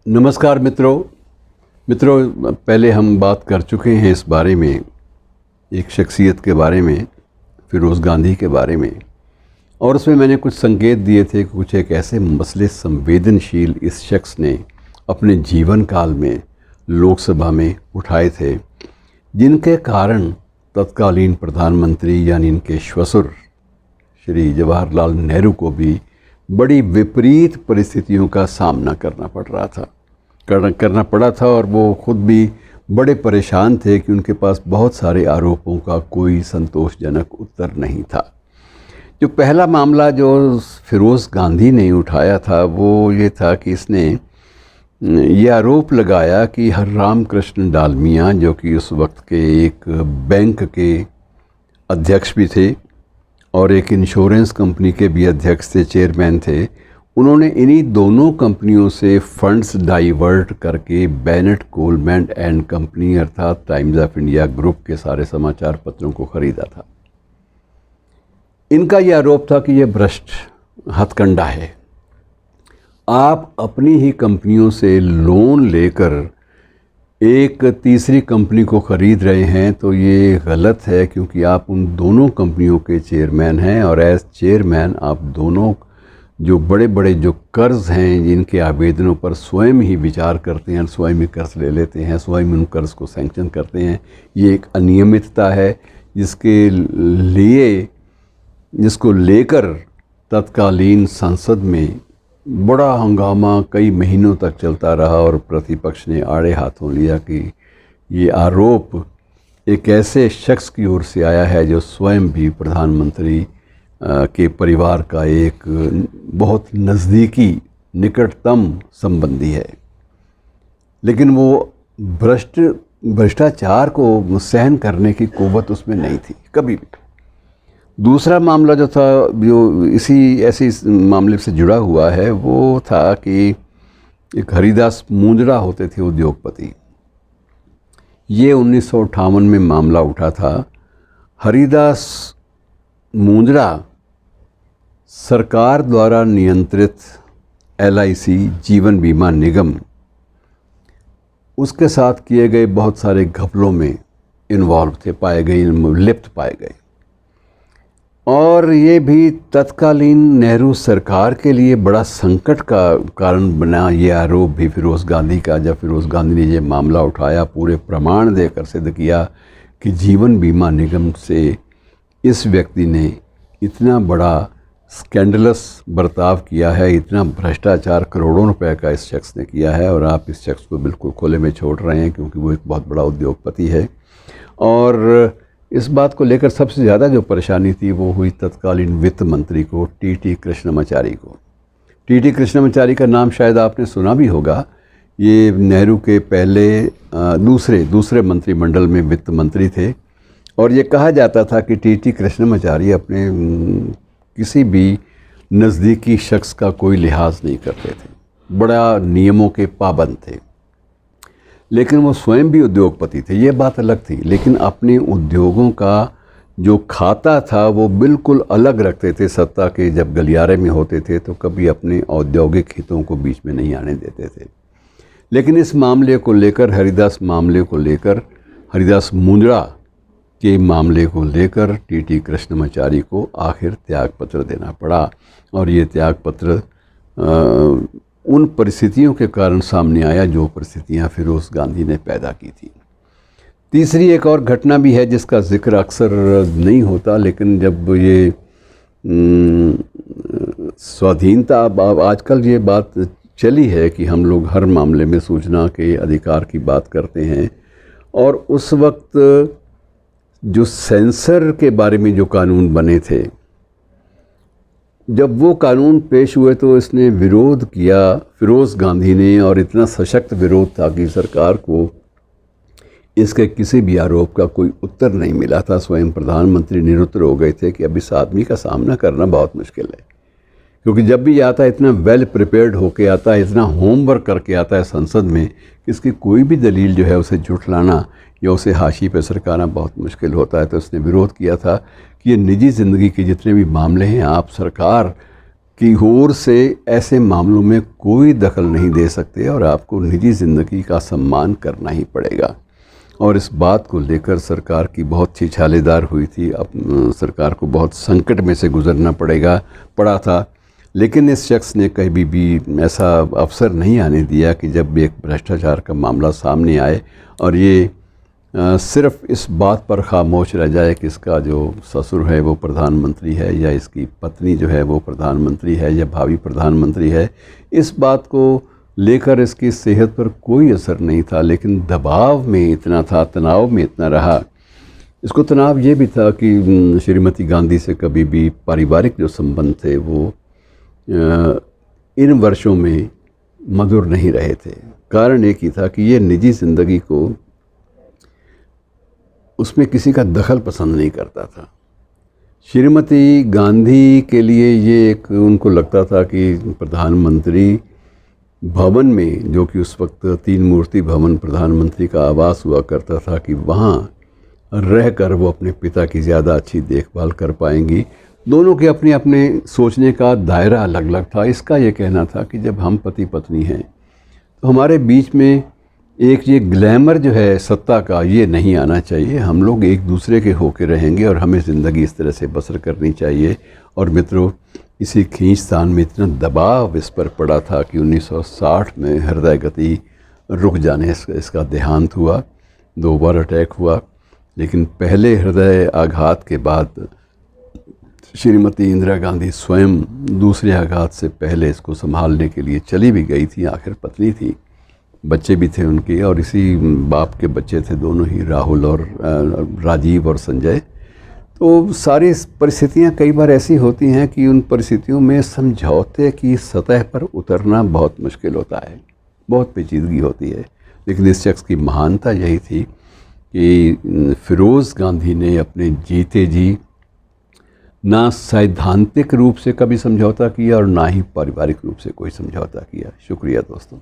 नमस्कार मित्रों, पहले हम बात कर चुके हैं इस बारे में, एक शख्सियत के बारे में, फिरोज़ गांधी के बारे में। और उसमें मैंने कुछ संकेत दिए थे कि कुछ एक ऐसे मसले संवेदनशील इस शख्स ने अपने जीवन काल में लोकसभा में उठाए थे, जिनके कारण तत्कालीन प्रधानमंत्री यानी इनके श्वसुर श्री जवाहरलाल नेहरू को भी बड़ी विपरीत परिस्थितियों का सामना करना पड़ा था और वो खुद भी बड़े परेशान थे कि उनके पास बहुत सारे आरोपों का कोई संतोषजनक उत्तर नहीं था। जो पहला मामला जो फिरोज़ गांधी ने उठाया था वो ये था कि इसने ये आरोप लगाया कि हरराम कृष्ण डालमिया, जो कि उस वक्त के एक बैंक के अध्यक्ष भी थे और एक इंश्योरेंस कंपनी के भी अध्यक्ष थे, चेयरमैन थे, उन्होंने इन्हीं दोनों कंपनियों से फंड्स डाइवर्ट करके बेनेट कोलमैन एंड कंपनी अर्थात टाइम्स ऑफ इंडिया ग्रुप के सारे समाचार पत्रों को ख़रीदा था। इनका यह आरोप था कि यह भ्रष्ट हथकंडा है। आप अपनी ही कंपनियों से लोन लेकर एक तीसरी कंपनी को ख़रीद रहे हैं तो ये गलत है, क्योंकि आप उन दोनों कंपनियों के चेयरमैन हैं और एज चेयरमैन आप दोनों जो बड़े बड़े जो कर्ज़ हैं जिनके आवेदनों पर स्वयं ही विचार करते हैं, स्वयं ही कर्ज ले लेते हैं, स्वयं उन कर्ज को सैंक्शन करते हैं। ये एक अनियमितता है जिसको लेकर तत्कालीन संसद में बड़ा हंगामा कई महीनों तक चलता रहा और प्रतिपक्ष ने आड़े हाथों लिया कि ये आरोप एक ऐसे शख्स की ओर से आया है जो स्वयं भी प्रधानमंत्री के परिवार का एक बहुत नज़दीकी निकटतम संबंधी है, लेकिन वो भ्रष्टाचार को सहन करने की कुव्वत उसमें नहीं थी कभी भी। दूसरा मामला जो था, जो ऐसी मामले से जुड़ा हुआ है, वो था कि एक हरिदास मुंजड़ा होते थे उद्योगपति। ये 1958 में मामला उठा था। हरिदास मुंजड़ा सरकार द्वारा नियंत्रित LIC जीवन बीमा निगम, उसके साथ किए गए बहुत सारे घपलों में इन्वॉल्व थे, लिप्त पाए गए। और ये भी तत्कालीन नेहरू सरकार के लिए बड़ा संकट का कारण बना। ये आरोप भी फिरोज़ गांधी का, जब फिरोज़ गांधी ने ये मामला उठाया, पूरे प्रमाण देकर सिद्ध किया कि जीवन बीमा निगम से इस व्यक्ति ने इतना बड़ा स्कैंडलस बर्ताव किया है, इतना भ्रष्टाचार करोड़ों रुपए का इस शख्स ने किया है और आप इस शख्स को बिल्कुल खुले में छोड़ रहे हैं क्योंकि वो एक बहुत बड़ा उद्योगपति है। और इस बात को लेकर सबसे ज़्यादा जो परेशानी थी वो हुई तत्कालीन वित्त मंत्री को, TT कृष्णमाचारी को। TT कृष्णमाचारी का नाम शायद आपने सुना भी होगा। ये नेहरू के पहले दूसरे मंत्रिमंडल में वित्त मंत्री थे और ये कहा जाता था कि TT कृष्णमाचारी अपने किसी भी नज़दीकी शख्स का कोई लिहाज नहीं करते थे, बड़ा नियमों के पाबंद थे। लेकिन वो स्वयं भी उद्योगपति थे, ये बात अलग थी, लेकिन अपने उद्योगों का जो खाता था वो बिल्कुल अलग रखते थे। सत्ता के जब गलियारे में होते थे तो कभी अपने औद्योगिक हितों को बीच में नहीं आने देते थे। लेकिन इस मामले को लेकर, हरिदास मुंजड़ा के मामले को लेकर TT कृष्णमाचारी को आखिर त्यागपत्र देना पड़ा और ये त्यागपत्र उन परिस्थितियों के कारण सामने आया जो परिस्थितियां फिरोज़ गांधी ने पैदा की थी। तीसरी एक और घटना भी है जिसका जिक्र अक्सर नहीं होता, लेकिन जब ये स्वाधीनता, अब आजकल ये बात चली है कि हम लोग हर मामले में सूचना के अधिकार की बात करते हैं, और उस वक्त जो सेंसर के बारे में जो कानून बने थे, जब वो कानून पेश हुए तो इसने विरोध किया फिरोज़ गांधी ने, और इतना सशक्त विरोध था कि सरकार को इसके किसी भी आरोप का कोई उत्तर नहीं मिला था। स्वयं प्रधानमंत्री निरुत्तर हो गए थे कि अब इस आदमी का सामना करना बहुत मुश्किल है, क्योंकि जब भी आता है इतना वेल प्रिपेयर्ड होके आता है, इतना होमवर्क करके आता है संसद में, इसकी कोई भी दलील जो है उसे झुठलाना या उसे हाशी पे सरकाना बहुत मुश्किल होता है। तो उसने विरोध किया था कि ये निजी ज़िंदगी के जितने भी मामले हैं आप सरकार कि और से ऐसे मामलों में कोई दखल नहीं दे सकते और आपको निजी ज़िंदगी का सम्मान करना ही पड़ेगा। और इस बात को लेकर सरकार की बहुत छिछालेदार हुई थी। अब सरकार को बहुत संकट में से गुजरना पड़ा था, लेकिन इस शख्स ने कभी भी ऐसा अवसर नहीं आने दिया कि जब भी एक भ्रष्टाचार का मामला सामने आए और ये सिर्फ इस बात पर खामोश रह जाए कि इसका जो ससुर है वो प्रधानमंत्री है या इसकी पत्नी जो है वो प्रधानमंत्री है या भावी प्रधानमंत्री है। इस बात को लेकर इसकी सेहत पर कोई असर नहीं था, लेकिन दबाव में इतना था, तनाव में इतना रहा। इसको तनाव ये भी था कि श्रीमती गांधी से कभी भी पारिवारिक जो संबंध थे वो इन वर्षों में मधुर नहीं रहे थे। कारण एक ही था कि ये निजी ज़िंदगी को उसमें किसी का दखल पसंद नहीं करता था। श्रीमती गांधी के लिए ये एक उनको लगता था कि प्रधानमंत्री भवन में, जो कि उस वक्त 3 मूर्ति भवन प्रधानमंत्री का आवास हुआ करता था, कि वहाँ रहकर वो अपने पिता की ज़्यादा अच्छी देखभाल कर पाएंगी। दोनों के अपने अपने सोचने का दायरा अलग अलग था। इसका ये कहना था कि जब हम पति पत्नी हैं तो हमारे बीच में एक ये ग्लैमर जो है सत्ता का, ये नहीं आना चाहिए। हम लोग एक दूसरे के होके रहेंगे और हमें ज़िंदगी इस तरह से बसर करनी चाहिए। और मित्रों, इसी खींचतान में इतना दबाव इस पर पड़ा था कि 1960 में हृदय गति रुक जाने इसका देहांत हुआ। 2 बार अटैक हुआ, लेकिन पहले हृदय आघात के बाद श्रीमती इंदिरा गांधी स्वयं दूसरे आघात से पहले इसको संभालने के लिए चली भी गई थी। आखिर पत्नी थी, बच्चे भी थे उनके, और इसी बाप के बच्चे थे दोनों ही, राहुल और राजीव और संजय। तो सारी परिस्थितियां कई बार ऐसी होती हैं कि उन परिस्थितियों में समझौते की सतह पर उतरना बहुत मुश्किल होता है, बहुत पेचीदगी होती है। लेकिन इस शख्स की महानता यही थी कि फिरोज़ गांधी ने अपने जीते जी ना सैद्धांतिक रूप से कभी समझौता किया और ना ही पारिवारिक रूप से कोई समझौता किया। शुक्रिया दोस्तों।